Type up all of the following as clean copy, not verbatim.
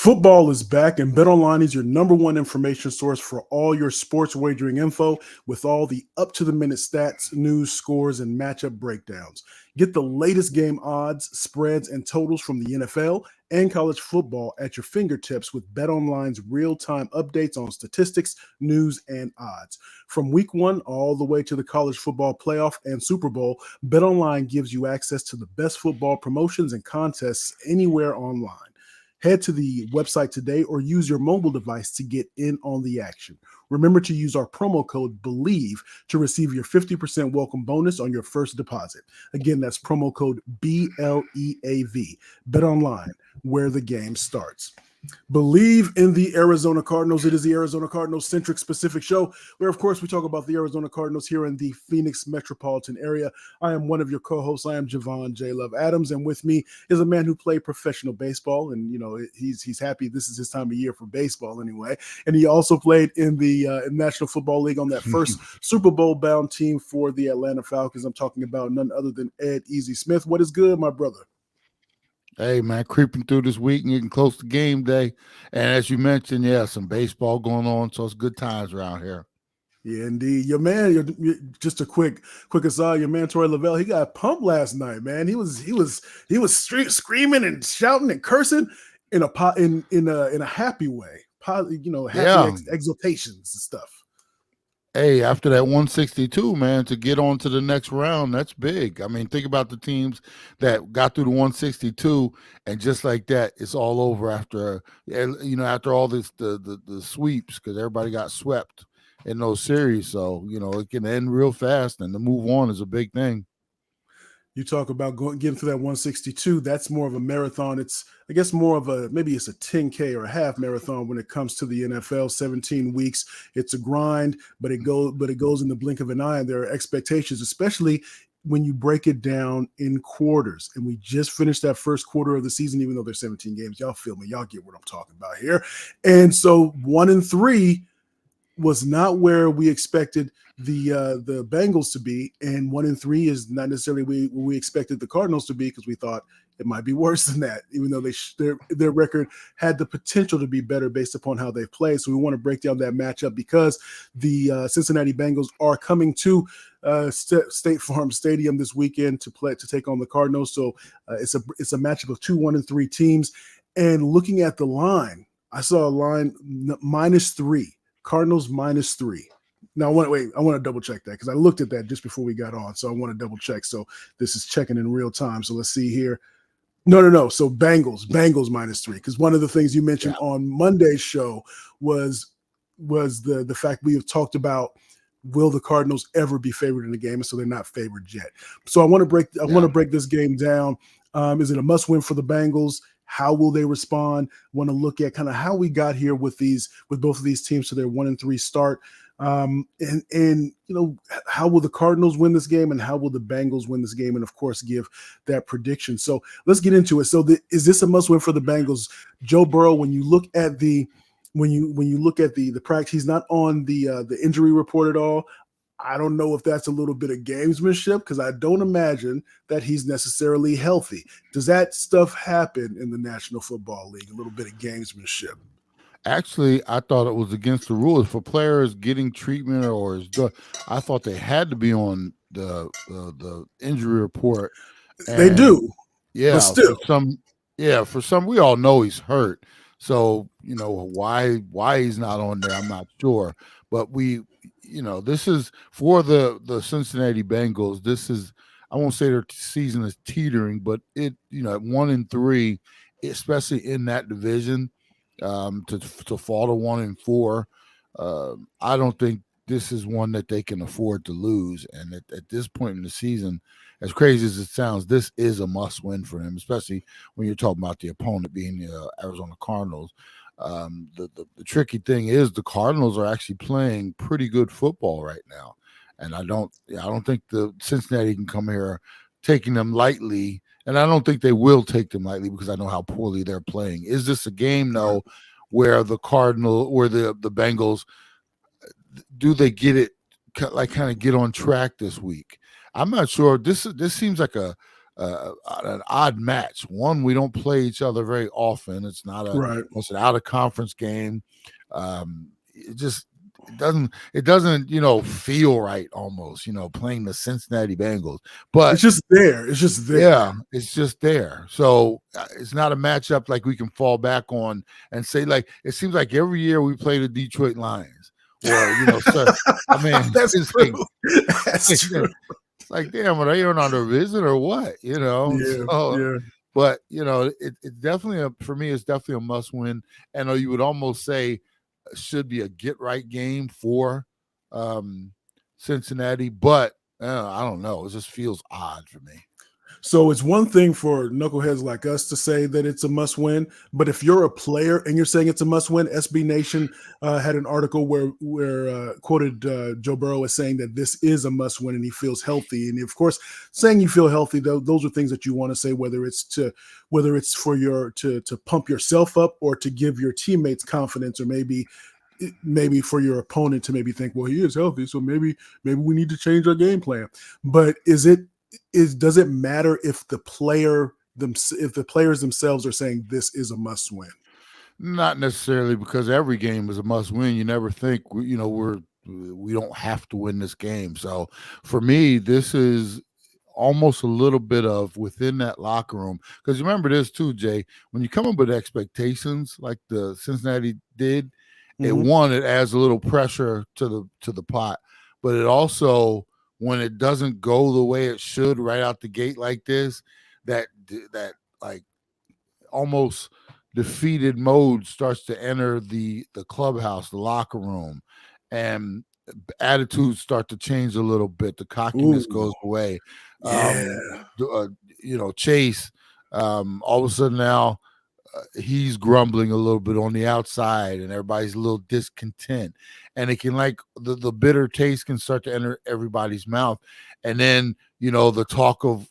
Football is back, and BetOnline is your number one information source for all your sports wagering info with all the up to the minute stats, news, scores, and matchup breakdowns. Get the latest game odds, spreads, and totals from the NFL and college football at your fingertips with BetOnline's real time updates on statistics, news, and odds. From week one all the way to the college football playoff and Super Bowl, BetOnline gives you access to the best football promotions and contests anywhere online. Head to the website today or use your mobile device to get in on the action. Remember to use our promo code Bleav to receive your 50% welcome bonus on your first deposit. Again, that's promo code BLEAV. Bet online, where the game starts. Bleav in the Arizona Cardinals. It is the Arizona Cardinals centric specific show where, of course, we talk about the Arizona Cardinals here in the Phoenix metropolitan area. I am one of your co-hosts. I am Javon J. Love Adams, and with me is a man who played professional baseball, and he's happy this is his time of year for baseball anyway. And he also played in the National Football League on that first Super Bowl bound team for the Atlanta Falcons. I'm talking about none other than Ed Easy Smith. What is good, my brother? Hey, man, creeping through this week and getting close to game day. And as you mentioned, yeah, some baseball going on, so it's good times around here. Yeah, indeed. Your man, just a quick aside, your man Torrey Lavelle, he got pumped last night, man. He was screaming and shouting and cursing in a happy way. Exultations and stuff. Hey, after that 162, man, to get on to the next round, that's big. I mean, think about the teams that got through the 162, and just like that, it's all over after all this the sweeps, because everybody got swept in those series. So, it can end real fast, and to move on is a big thing. You talk about getting through that 162. That's more of a marathon. It's, I guess, more of maybe it's a 10K or a half marathon when it comes to the NFL. 17 weeks. It's a grind, but it goes in the blink of an eye. And there are expectations, especially when you break it down in quarters. And we just finished that first quarter of the season, even though there's 17 games. Y'all feel me? Y'all get what I'm talking about here. And so 1-3 was not where we expected the Bengals to be, and 1-3 is not necessarily where we expected the Cardinals to be, because we thought it might be worse than that, even though their record had the potential to be better based upon how they've played. So we want to break down that matchup because the Cincinnati Bengals are coming to State Farm Stadium this weekend to take on the Cardinals. So it's a matchup of two 1-3 teams. And looking at the line, I saw a line -3. Cardinals -3. Now, I want to double check that because I looked at that just before we got on. So I want to double check. So this is checking in real time. So let's see here. No. So Bengals -3. Because one of the things you mentioned on Monday's show was the fact we have talked about, will the Cardinals ever be favored in the game? And so they're not favored yet. So I want to break this game down. Is it a must win for the Bengals? How will they respond? Want to look at kind of how we got here with both of these teams to their 1-3 start. And how will the Cardinals win this game, and how will the Bengals win this game, and of course give that prediction. So let's get into it. So is this a must win for the Bengals? Joe Burrow, when you look at the practice, he's not on the injury report at all. I don't know if that's a little bit of gamesmanship, because I don't imagine that he's necessarily healthy. Does that stuff happen in the National Football League? A little bit of gamesmanship. Actually, I thought it was against the rules for players getting treatment I thought they had to be on the injury report. And they do. Yeah, but still. For some, we all know he's hurt. So, why he's not on there, I'm not sure. But this is for the Cincinnati Bengals. This is, I won't say their season is teetering, but at 1-3, especially in that division, to fall to 1-4, I don't think this is one that they can afford to lose. And at this point in the season, as crazy as it sounds, this is a must-win for them, especially when you're talking about the opponent being the Arizona Cardinals. The tricky thing is the Cardinals are actually playing pretty good football right now, and I don't think the Cincinnati can come here taking them lightly, and I don't think they will take them lightly because I know how poorly they're playing. Is this a game though where the Bengals, do they get on track this week? I'm not sure. This seems like a an odd match. One, we don't play each other very often. It's not a Right. it's an out of conference game. It just it doesn't feel right almost playing the Cincinnati Bengals. But It's just there. It's just there. yeah, it's just there. So it's not a matchup like we can fall back on and say, like, it seems like every year we play the Detroit Lions or, sir. I mean, That's it's like, true. That's true. it's like, damn, are they on a visit or what? Yeah. So, Yeah. but it definitely for me, it's definitely a must win. And you would almost say should be a get right game for um, Cincinnati, but I don't know. It just feels odd for me. So it's one thing for knuckleheads like us to say that it's a must win, but if you're a player and you're saying it's a must win, SB Nation had an article where quoted Joe Burrow as saying that this is a must win and he feels healthy. And of course, saying you feel healthy, those are things that you want to say, whether it's for your to pump yourself up or to give your teammates confidence, or maybe for your opponent to maybe think, well, he is healthy, so maybe we need to change our game plan. But does it matter if the players themselves are saying this is a must win? Not necessarily, because every game is a must win. You never think we don't have to win this game. So for me, this is almost a little bit of within that locker room, because remember this too, Jay. When you come up with expectations like the Cincinnati did, Mm-hmm. it adds a little pressure to the pot, but it also, when it doesn't go the way it should right out the gate like this, that like almost defeated mode starts to enter the clubhouse, the locker room, and attitudes start to change a little bit. The cockiness Ooh, goes away. yeah. Uh, Chase, all of a sudden now he's grumbling a little bit on the outside, and everybody's a little discontent, and it can, like, the bitter taste can start to enter everybody's mouth. And then the talk of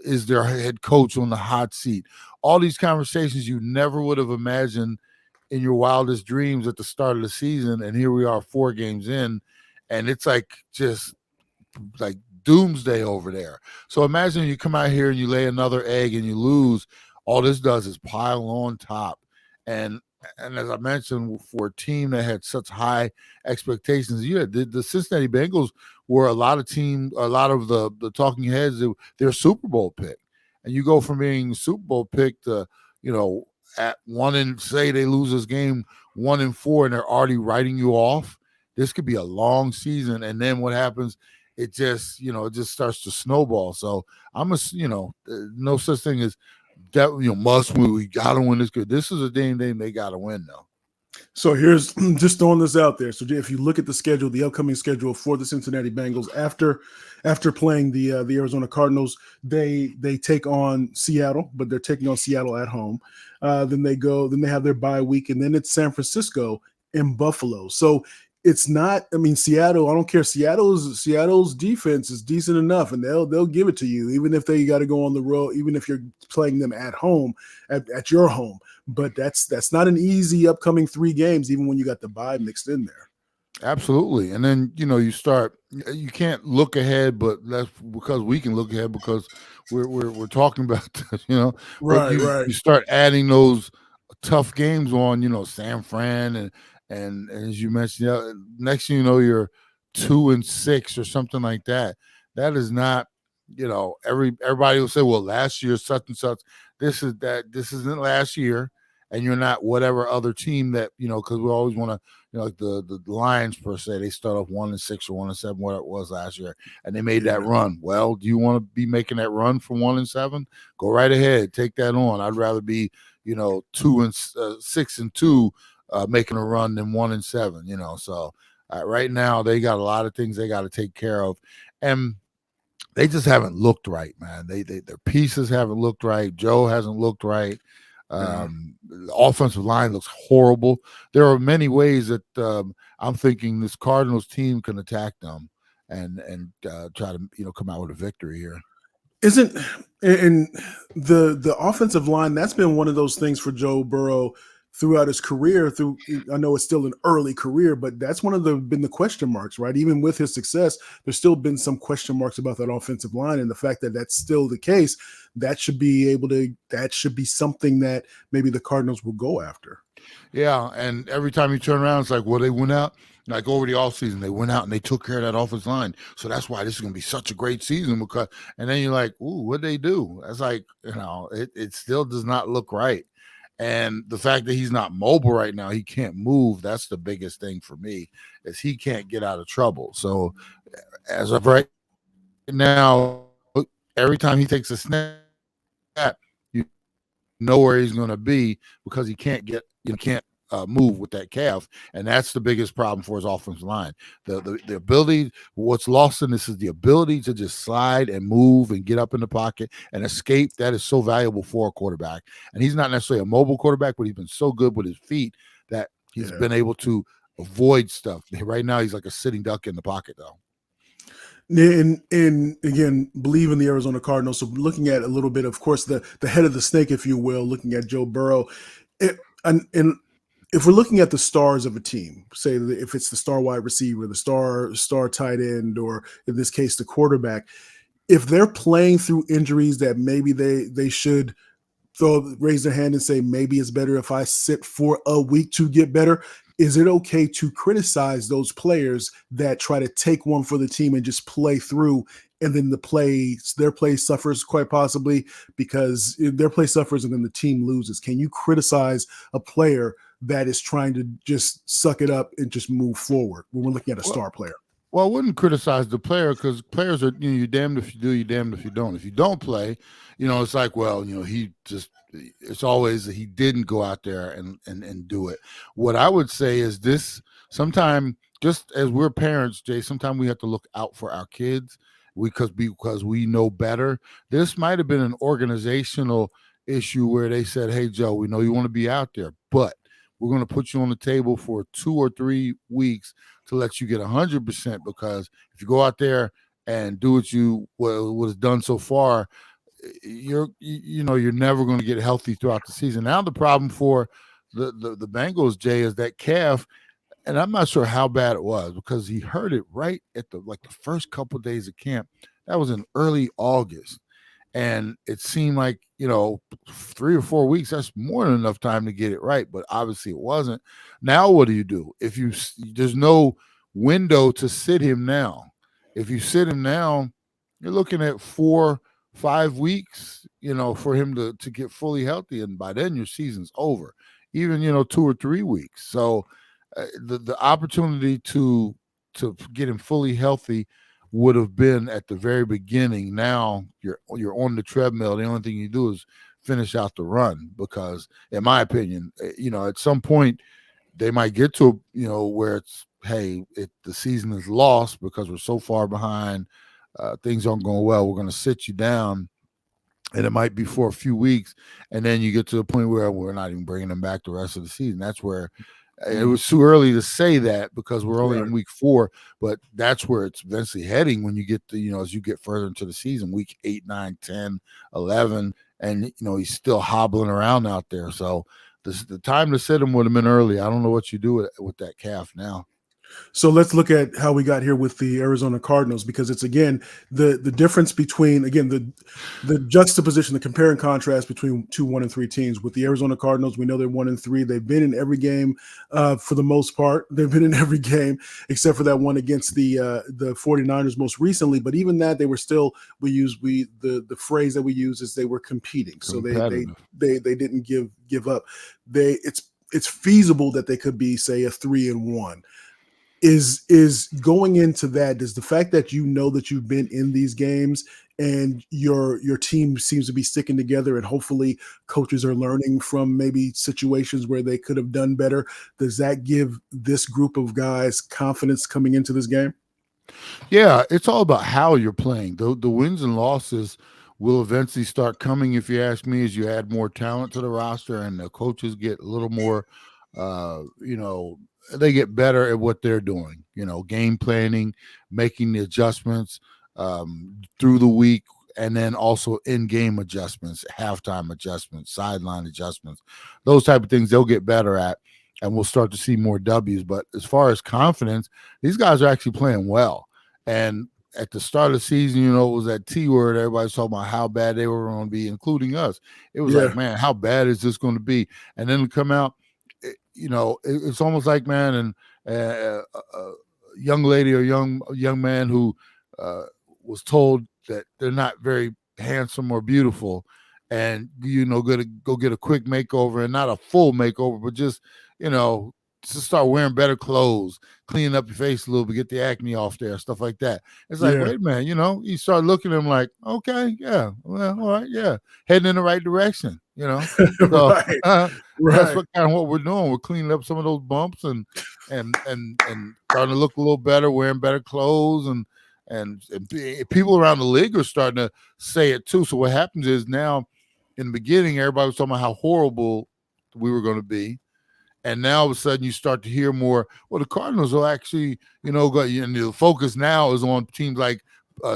is their head coach on the hot seat, all these conversations you never would have imagined in your wildest dreams at the start of the season, and here we are 4 games in, and it's like just like doomsday over there. So imagine you come out here and you lay another egg and you lose. All this does is pile on top. And as I mentioned, for a team that had such high expectations, the Cincinnati Bengals were a lot of the talking heads. They're Super Bowl pick, and you go from being Super Bowl pick to at one, and say they lose this game 1-4, and they're already writing you off. This could be a long season, and then what happens? It just starts to snowball. So no such thing as that. Must win. We gotta win this. Good. This is a damn game they gotta win though. So here's just throwing this out there. So if you look at the upcoming schedule for the Cincinnati Bengals after playing the Arizona Cardinals, they take on Seattle, but they're taking on Seattle at home. Then they have their bye week, and then it's San Francisco and Buffalo. So it's not. I mean, Seattle. I don't care. Seattle's defense is decent enough, and they'll give it to you, even if they got to go on the road, even if you're playing them at home, at your home. But that's not an easy upcoming 3 games, even when you got the bye mixed in there. Absolutely. And then you can't look ahead, but that's because we can look ahead because we're talking about this, but Right, right. you start adding those tough games on, San Fran, and as you mentioned, next thing you know, you're 2-6 or something like that. That is not, everybody will say, well, last year such and such. This isn't last year, and you're not whatever other team that, because we always want to, like the Lions per se, they start off 1-6 or 1-7, what it was last year, and they made that run. Well, do you want to be making that run from 1-7? Go right ahead, take that on. I'd rather be 6-2, making a run than 1-7. So right now they got a lot of things they got to take care of, and they just haven't looked right, man. Their pieces haven't looked right. Joe hasn't looked right. Yeah. The offensive line looks horrible. There are many ways that I'm thinking this Cardinals team can attack them and try to come out with a victory here. And the offensive line, that's been one of those things for Joe Burrow throughout his career. I know it's still an early career, but that's one of the been the question marks, right? Even with his success, there's still been some question marks about that offensive line, and the fact that that's still the case, that should be something that maybe the Cardinals will go after. Yeah, and every time you turn around, it's like, well, they went out, like over the offseason, they went out and they took care of that offensive line. So that's why this is going to be such a great season. Because, and then you're like, ooh, what'd they do? That's like, it still does not look right. And the fact that he's not mobile right now, he can't move. That's the biggest thing for me, is he can't get out of trouble. So as of right now, every time he takes a snap, you know where he's going to be, because he can't move with that calf, and that's the biggest problem for his offensive line. The ability, what's lost in this is the ability to just slide and move and get up in the pocket and escape. That is so valuable for a quarterback, and he's not necessarily a mobile quarterback, but he's been so good with his feet that he's been able to avoid stuff. Right now, he's like a sitting duck in the pocket, though. And again, Bleav in the Arizona Cardinals. So looking at a little bit, of course, the head of the snake, if you will, looking at Joe Burrow, and if we're looking at the stars of a team, say if it's the star wide receiver, the star tight end, or in this case the quarterback, if they're playing through injuries that maybe they should raise their hand and say, maybe it's better if I sit for a week to get better. Is it okay to criticize those players that try to take one for the team and just play through, and then their play suffers, quite possibly because their play suffers and then the team loses? Can you criticize a player that is trying to just suck it up and just move forward when we're looking at a star player? Well, I wouldn't criticize the player, because players are, you're damned if you do, you're damned if you don't. If you don't play, it's like, well, it's always that he didn't go out there and do it. What I would say is this: sometime, just as we're parents, Jay, sometimes we have to look out for our kids because we know better. This might have been an organizational issue where they said, hey, Joe, we know you want to be out there, but we're going to put you on the table for 2 or 3 weeks to let you get 100%, because if you go out there and do what is done so far, you're never going to get healthy throughout the season. Now the problem for the Bengals, Jay, is that calf, and I'm not sure how bad it was, because he hurt it right at the first couple of days of camp. That was in early August. And it seemed like, 3 or 4 weeks, that's more than enough time to get it right. But obviously it wasn't. Now, what do? There's no window to sit him now. If you sit him now, you're looking at 4-5 weeks, for him to get fully healthy. And by then your season's over, even, 2 or 3 weeks. So the opportunity to get him fully healthy would have been at the very beginning. Now you're on the treadmill. The only thing you do is finish out the run, because in my opinion, at some point they might get to, where it's, hey, the season is lost because we're so far behind. Things aren't going well. We're going to sit you down, and it might be for a few weeks. And then you get to the point where we're not even bringing them back the rest of the season. That's where it was too early to say that, because we're only in week 4, but that's where it's eventually heading when you get to, as you get further into the season, week 8, 9, 10, 11, and, he's still hobbling around out there. So the time to sit him would have been early. I don't know what you do with that calf now. So let's look at how we got here with the Arizona Cardinals, because it's, again, the difference between, again, the juxtaposition, the compare and contrast between 2 1-3 teams. With the Arizona Cardinals, we know they're 1-3. They've been in every game for the most part. They've been in every game except for that one against the 49ers most recently. But even that, they were still, the phrase that we use is they were competing. So they didn't give up. It's feasible that they could be, say, a 3-1. Is going into that, does the fact that that you've been in these games and your team seems to be sticking together, and hopefully coaches are learning from maybe situations where they could have done better, does that give this group of guys confidence coming into this game? Yeah, it's all about how you're playing. The wins and losses will eventually start coming, if you ask me, as you add more talent to the roster and the coaches get a little more, they get better at what they're doing, game planning, making the adjustments through the week and then also in-game adjustments, halftime adjustments, sideline adjustments, those type of things they'll get better at, and we'll start to see more W's. But as far as confidence, these guys are actually playing well. And at the start of the season, it was that T word. Everybody's talking about how bad they were going to be, including us. It was like, man, how bad is this going to be? And then to come out, it's almost like, man, and a young lady or young man who was told that they're not very handsome or beautiful, and gonna go get a quick makeover, and not a full makeover, but just to start wearing better clothes, cleaning up your face a little bit, get the acne off there, stuff like that. It's like, wait a minute, you start looking at them like, okay, yeah, well, all right, yeah, heading in the right direction, So Right. that's what we're doing. We're cleaning up some of those bumps and starting to look a little better, wearing better clothes, and people around the league are starting to say it too. So what happens is now, in the beginning, everybody was talking about how horrible we were going to be. And now all of a sudden you start to hear more, well, the Cardinals will actually, and the focus now is on teams like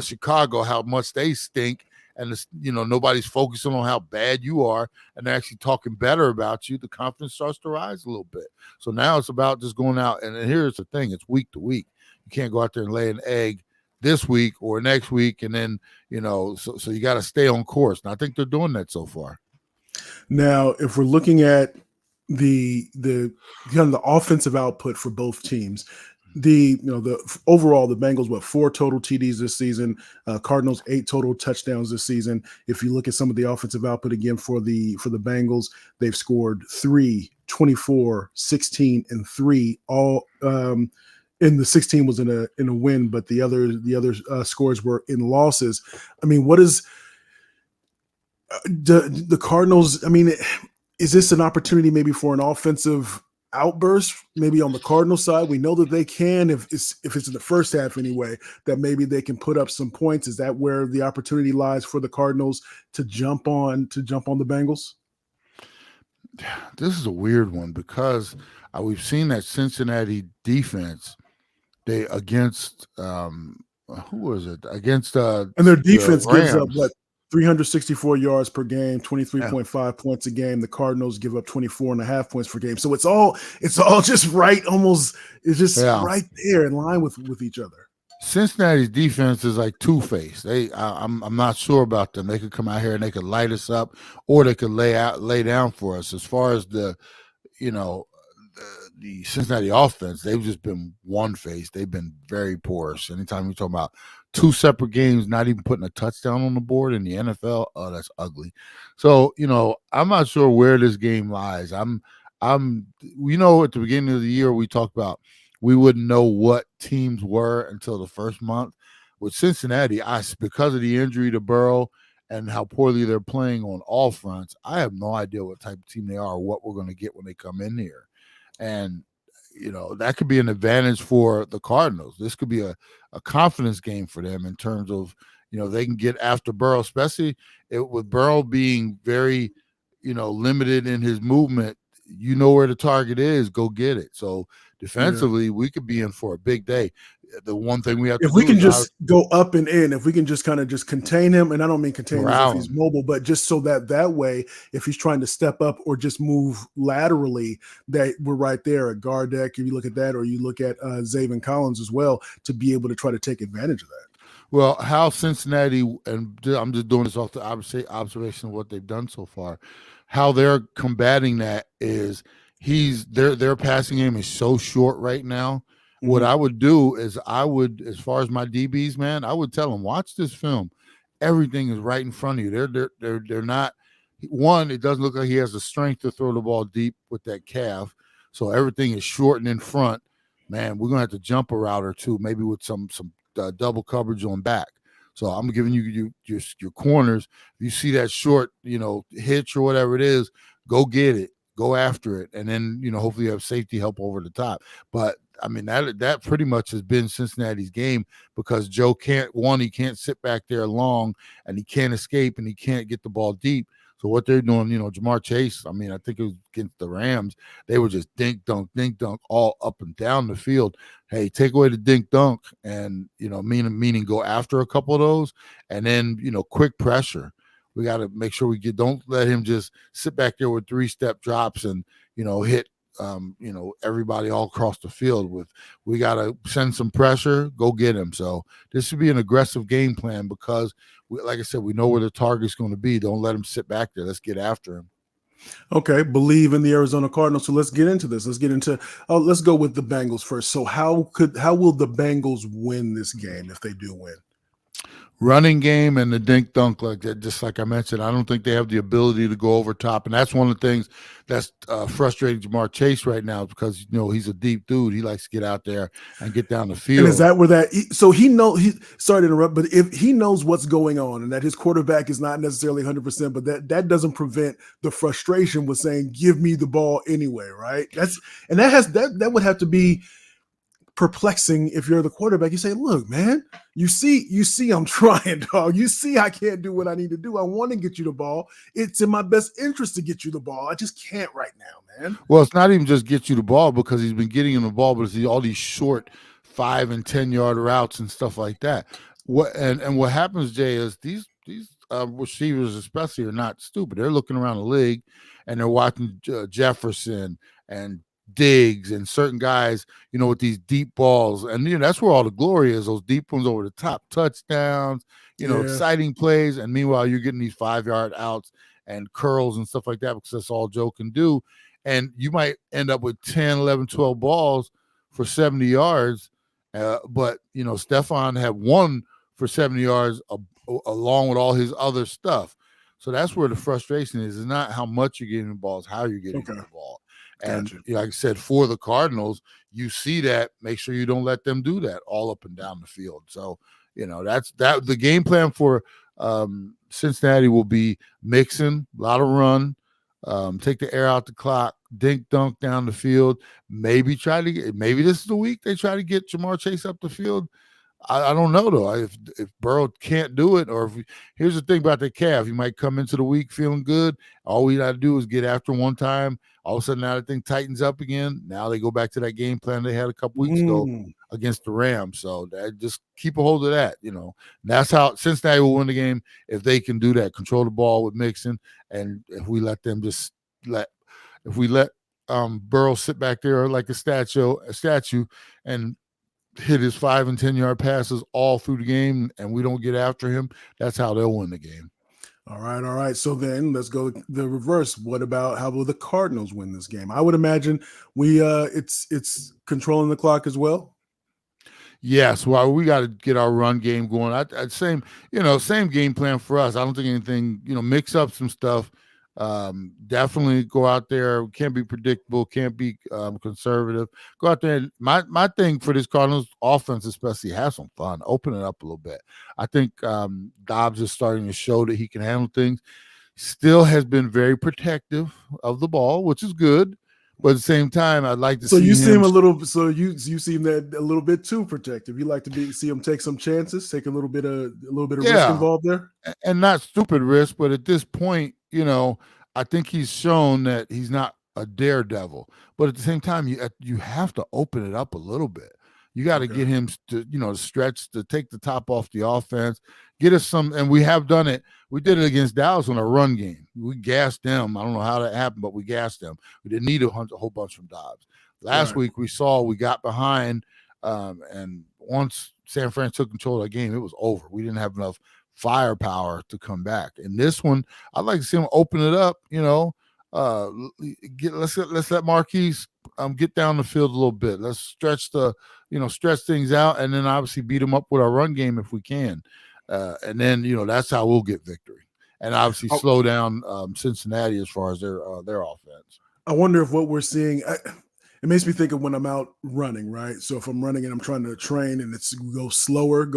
Chicago, how much they stink. And, nobody's focusing on how bad you are, and they're actually talking better about you. The confidence starts to rise a little bit. So now it's about just going out. And here's the thing. It's week to week. You can't go out there and lay an egg this week or next week. And then, so you got to stay on course. And I think they're doing that so far. Now, if we're looking at the kind of the offensive output for both teams, the overall, the Bengals 4 total TDs this season, Cardinals 8 total touchdowns this season. If you look at some of the offensive output again for the Bengals, they've scored 3, 24, 16, and 3. All and the 16 was in a win, but the other scores were in losses. I mean, what is the Cardinals? I mean, is this an opportunity maybe for an offensive outburst, maybe on the Cardinal side? We know that they can, if it's in the first half anyway, that maybe they can put up some points. Is that where the opportunity lies for the Cardinals to jump on the Bengals? This is a weird one because we've seen that Cincinnati defense. They against who was it? Against and their defense gives up 364 yards per game, 23.5 points a game. The Cardinals give up 24.5 points per game. So it's all just right, almost it's just right there in line with each other. Cincinnati's defense is like two-faced. I'm not sure about them. They could come out here and they could light us up, or they could lay down for us. As far as the Cincinnati offense, they've just been one-faced. They've been very porous. Anytime you're talking about 2 separate games, not even putting a touchdown on the board in the NFL, oh, that's ugly. So, I'm not sure where this game lies. At the beginning of the year, we talked about we wouldn't know what teams were until the first month. With Cincinnati, because of the injury to Burrow and how poorly they're playing on all fronts, I have no idea what type of team they are or what we're going to get when they come in here. And, that could be an advantage for the Cardinals. This could be a confidence game for them in terms of, they can get after Burrow, especially with Burrow being very, limited in his movement. Where the target is, go get it. So defensively, we could be in for a big day. The one thing we have to do, if we can just go up and in, if we can just kind of just contain him, and I don't mean contain him as if he's mobile, but just so that way, if he's trying to step up or just move laterally, that we're right there at guard deck. If you look at that, or you look at Javon Collins as well, to be able to try to take advantage of that. Well, how Cincinnati, and I'm just doing this off the observation of what they've done so far, how they're combating that is their passing game is so short right now. Mm-hmm. What I would do is as far as my DBs, man, I would tell them, watch this film. Everything is right in front of you. They're not. One, it doesn't look like he has the strength to throw the ball deep with that calf. So everything is short and in front. Man, we're gonna have to jump a route or two, maybe with some double coverage on back. So I'm giving you your corners. If you see that short, hitch or whatever it is, go get it, go after it, and then hopefully you have safety help over the top. But I mean that pretty much has been Cincinnati's game, because Joe he can't sit back there long, and he can't escape, and he can't get the ball deep. So what they're doing, Jamar Chase, I mean, I think it was against the Rams, they were just dink dunk all up and down the field. Hey, take away the dink dunk and, meaning go after a couple of those and then, quick pressure. We got to make sure don't let him just sit back there with 3-step drops and, hit everybody all across the field we got to send some pressure, go get him. So this should be an aggressive game plan because like I said, we know where the target's going to be. Don't let him sit back there. Let's get after him. Okay, Bleav in the Arizona Cardinals. So let's get into this. Let's go with the Bengals first. So how will the Bengals win this game if they do win? Running game and the dink dunk, like that, just like I mentioned, I don't think they have the ability to go over top, and that's one of the things that's frustrating Jamar Chase right now because he's a deep dude. He likes to get out there and get down the field. And is that where so sorry to interrupt, but if he knows what's going on and that his quarterback is not necessarily 100%, but that doesn't prevent the frustration with saying, "Give me the ball anyway," right? That would have to be perplexing if you're the quarterback. You say, "Look, man, you see I'm trying, dog. You see I can't do what I need to do. I want to get you the ball. It's in my best interest to get you the ball. I just can't right now, man." Well, it's not even just get you the ball because he's been getting him the ball, but it's all these short 5 and 10-yard routes and stuff like that. What happens, Jay, is these receivers especially are not stupid. They're looking around the league and they're watching Jefferson and Diggs and certain guys, with these deep balls. And, that's where all the glory is, those deep ones over the top, touchdowns, exciting plays. And meanwhile, you're getting these 5-yard outs and curls and stuff like that because that's all Joe can do. And you might end up with 10, 11, 12 balls for 70 yards. But, Stephon had one for 70 yards along with all his other stuff. So that's where the frustration is. It's not how much you're getting the ball, it's how you're getting the ball. And Gotcha. like I said, for the Cardinals, you see that. Make sure you don't let them do that all up and down the field. So, that's the game plan for Cincinnati will be mixing, a lot of run, take the air out the clock, dink dunk down the field. Maybe this is the week they try to get Jamar Chase up the field. I don't know though. If Burrow can't do it, or here's the thing about the calf, he might come into the week feeling good. All we got to do is get after him one time. All of a sudden, now the thing tightens up again. Now they go back to that game plan they had a couple weeks ago against the Rams. So just keep a hold of that. That's how Cincinnati will win the game if they can do that. Control the ball with Mixon, and if we let them Burrow sit back there like a statue, and hit his 5 and 10-yard passes all through the game and we don't get after him, that's how they'll win the game. All right. So then let's go the reverse. How will the Cardinals win this game? I would imagine it's controlling the clock as well. Yes, well, we got to get our run game going. Same game plan for us. I don't think anything, mix up some stuff. Definitely go out there. Can't be predictable. Can't be conservative. Go out there. My thing for this Cardinals offense, especially, have some fun. Open it up a little bit. I think Dobbs is starting to show that he can handle things. Still has been very protective of the ball, which is good. But at the same time, I'd like to see him. You seem a little. So you seem that a little bit too protective. You like to see him take some chances, take a little bit of risk involved there, and not stupid risk. But at this point, I think he's shown that he's not a daredevil. But at the same time, you have to open it up a little bit. You got to get him to stretch, to take the top off the offense, get us some. And we have done it. We did it against Dallas on a run game. We gassed them. I don't know how that happened, but we gassed them. We didn't need a whole bunch from Dobbs. Last week we got behind, and once San Fran took control of the game, it was over. We didn't have enough firepower to come back. And this one, I'd like to see him open it up. Let's let Marquise get down the field a little bit. Let's stretch things out, and then obviously beat them up with our run game if we can. And then that's how we'll get victory, and obviously slow down Cincinnati as far as their offense. I wonder if what we're seeing. It makes me think of when I'm out running, right? So if I'm running and I'm trying to train and it's go slower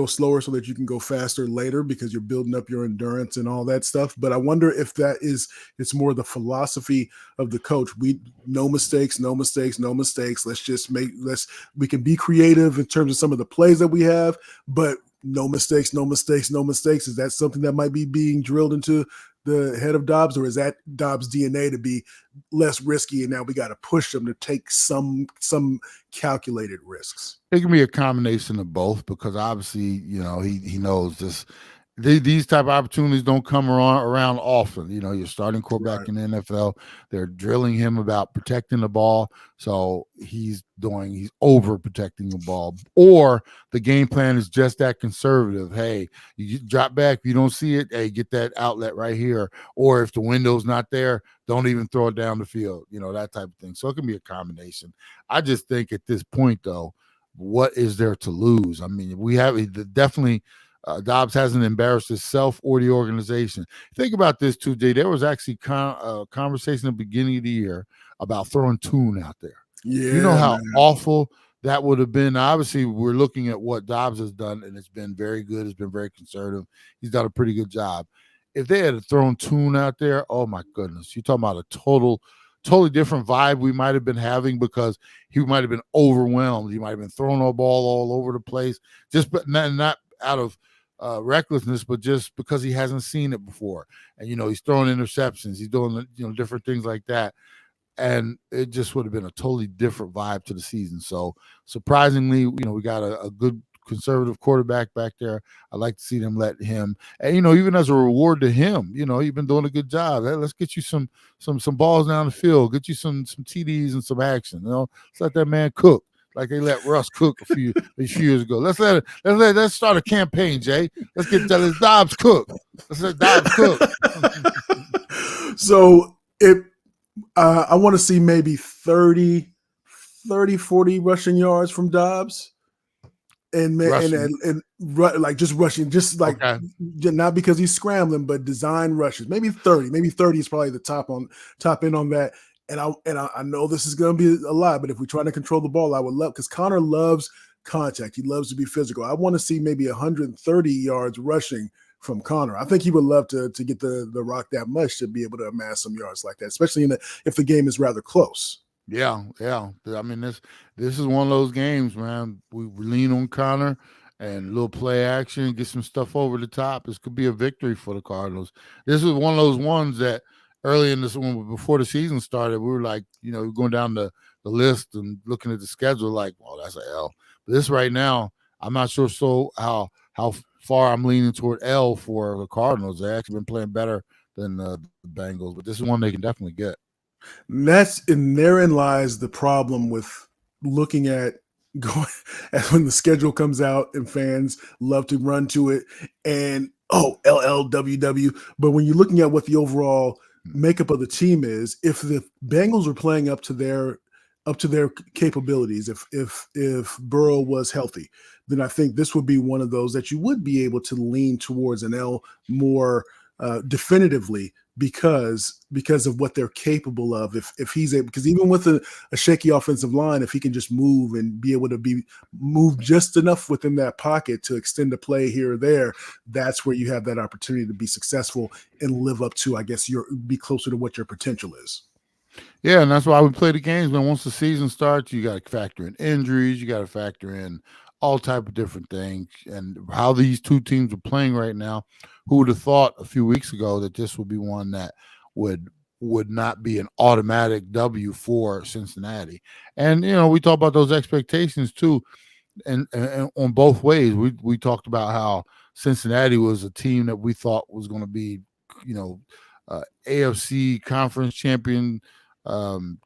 so that you can go faster later because you're building up your endurance and all that stuff. But I wonder if it's more the philosophy of the coach. No mistakes. We can be creative in terms of some of the plays that we have, but no mistakes. Is that something that might be being drilled into the head of Dobbs, or is that Dobbs' DNA to be less risky, and now we got to push them to take some calculated risks? It can be a combination of both, because obviously, he knows this. These type of opportunities don't come around often. You're starting quarterback in the NFL. They're drilling him about protecting the ball, so he's over protecting the ball. Or the game plan is just that conservative. Hey, you drop back, if you don't see it, hey, get that outlet right here. Or if the window's not there, don't even throw it down the field. That type of thing. So it can be a combination. I just think at this point, though, what is there to lose? I mean, we have definitely. Dobbs hasn't embarrassed himself or the organization. Think about this too, Jay. There was actually conversation at the beginning of the year about throwing Tune out there. Yeah, you know how awful that would have been. Obviously, we're looking at what Dobbs has done, and it's been very good. It's been very conservative. He's done a pretty good job. If they had thrown Tune out there, oh my goodness, you're talking about a totally different vibe we might have been having, because he might have been overwhelmed. He might have been throwing a ball all over the place, but not out of recklessness, but just because he hasn't seen it before. And, he's throwing interceptions. He's doing, different things like that. And it just would have been a totally different vibe to the season. So surprisingly, we got a good conservative quarterback back there. I like to see them let him, and even as a reward to him, he's been doing a good job. Hey, let's get you some balls down the field, get you some TDs and some action. Let's let that man cook, like they let Russ cook a few years ago. Let's start a campaign, Jay. Let's get Dobbs cook. Let's let Dobbs cook. So I want to see maybe 30, 40 rushing yards from Dobbs. And like just rushing, just like not because he's scrambling, but design rushes. Maybe 30. Maybe 30 is probably the top end on that. And I know this is going to be a lot, but if we try to control the ball, I would love, because Connor loves contact. He loves to be physical. I want to see maybe 130 yards rushing from Connor. I think he would love to get the rock that much to be able to amass some yards like that, especially if the game is rather close. Yeah. I mean, this is one of those games, man. We lean on Connor and a little play action, get some stuff over the top. This could be a victory for the Cardinals. This is one of those ones that early in this one, before the season started, we were like, going down the list and looking at the schedule, like, well, that's an L. But this right now, I'm not sure how far I'm leaning toward L for the Cardinals. They've actually been playing better than the Bengals, but this is one they can definitely get. And therein lies the problem with looking at when the schedule comes out and fans love to run to it and LLWW. But when you're looking at what the overall makeup of the team is, if the Bengals were playing up to their capabilities, if Burrow was healthy, then I think this would be one of those that you would be able to lean towards an L more definitively because of what they're capable of. If he's able, because even with a shaky offensive line, if he can just move and be able to move just enough within that pocket to extend a play here or there, that's where you have that opportunity to be successful and live up to, I guess, be closer to what your potential is. Yeah, and that's why we play the games, man. Once the season starts, you got to factor in injuries, you got to factor in all type of different things, and how these two teams are playing right now. Who would have thought a few weeks ago that this would be one that would not be an automatic W for Cincinnati? And we talk about those expectations too, and on both ways. We talked about how Cincinnati was a team that we thought was going to be, AFC conference champion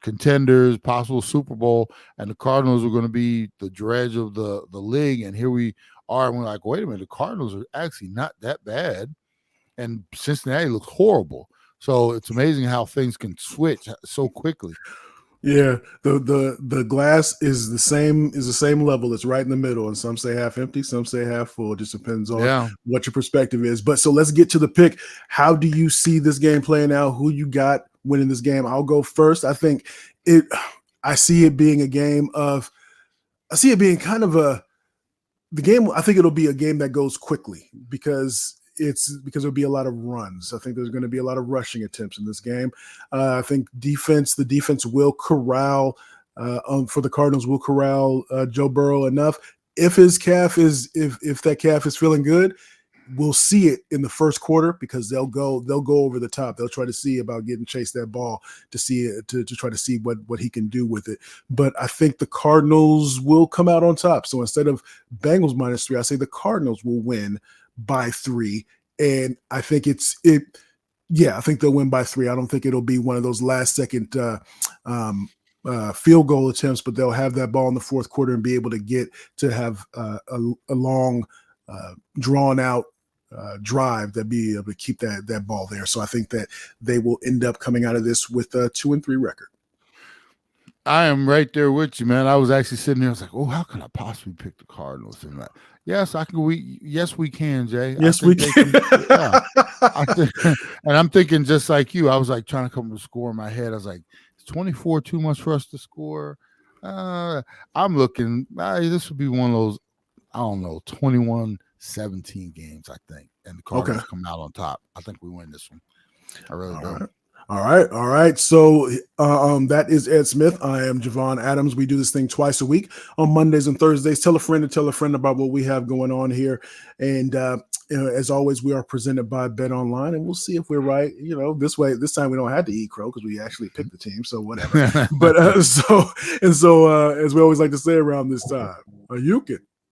contenders, possible Super Bowl, and the Cardinals were going to be the dredge of the league. And here we are, and we're like, wait a minute, the Cardinals are actually not that bad, and Cincinnati looks horrible. So it's amazing how things can switch so quickly. Yeah, the glass is the same level. It's right in the middle, and some say half empty, some say half full. It just depends on what your perspective is. But so let's get to the pick. How do you see this game playing out? Who you got winning this game? I'll go first. I think I see it being kind of the game. I think it'll be a game that goes quickly because there'll be a lot of runs. I think there's going to be a lot of rushing attempts in this game. I think the defense will corral for the Cardinals will corral Joe Burrow enough. If his calf if that calf is feeling good, we'll see it in the first quarter because they'll go over the top. They'll try to see about getting Chase that ball to see it, to try to see what he can do with it. But I think the Cardinals will come out on top. So instead of Bengals -3, I say the Cardinals will win by 3. And I think I think they'll win by 3. I don't think it'll be one of those last second field goal attempts, but they'll have that ball in the fourth quarter and be able to get to have a long drawn out drive that be able to keep that ball there. So I think that they will end up coming out of this with a 2-3 record. I am right there with you, man. I was actually sitting there. I was like, "Oh, how can I possibly pick the Cardinals?" And like, yes, I can. Yes, we can, Jay. Yes, we can. Yeah, and I'm thinking just like you. I was like trying to come up with a score in my head. I was like, "Is 24 too much for us to score?" I'm looking. This would be one of those, I don't know, 21-17 games, I think, and the Cardinals come out on top. I think we win this one. I really do. All right. So that is Ed Smith. I am Javon Adams. We do this thing twice a week on Mondays and Thursdays. Tell a friend about what we have going on here. And as always, we are presented by Bet Online, and we'll see if we're right. This time we don't have to eat crow because we actually picked the team. So whatever. But so as we always like to say around this time, you can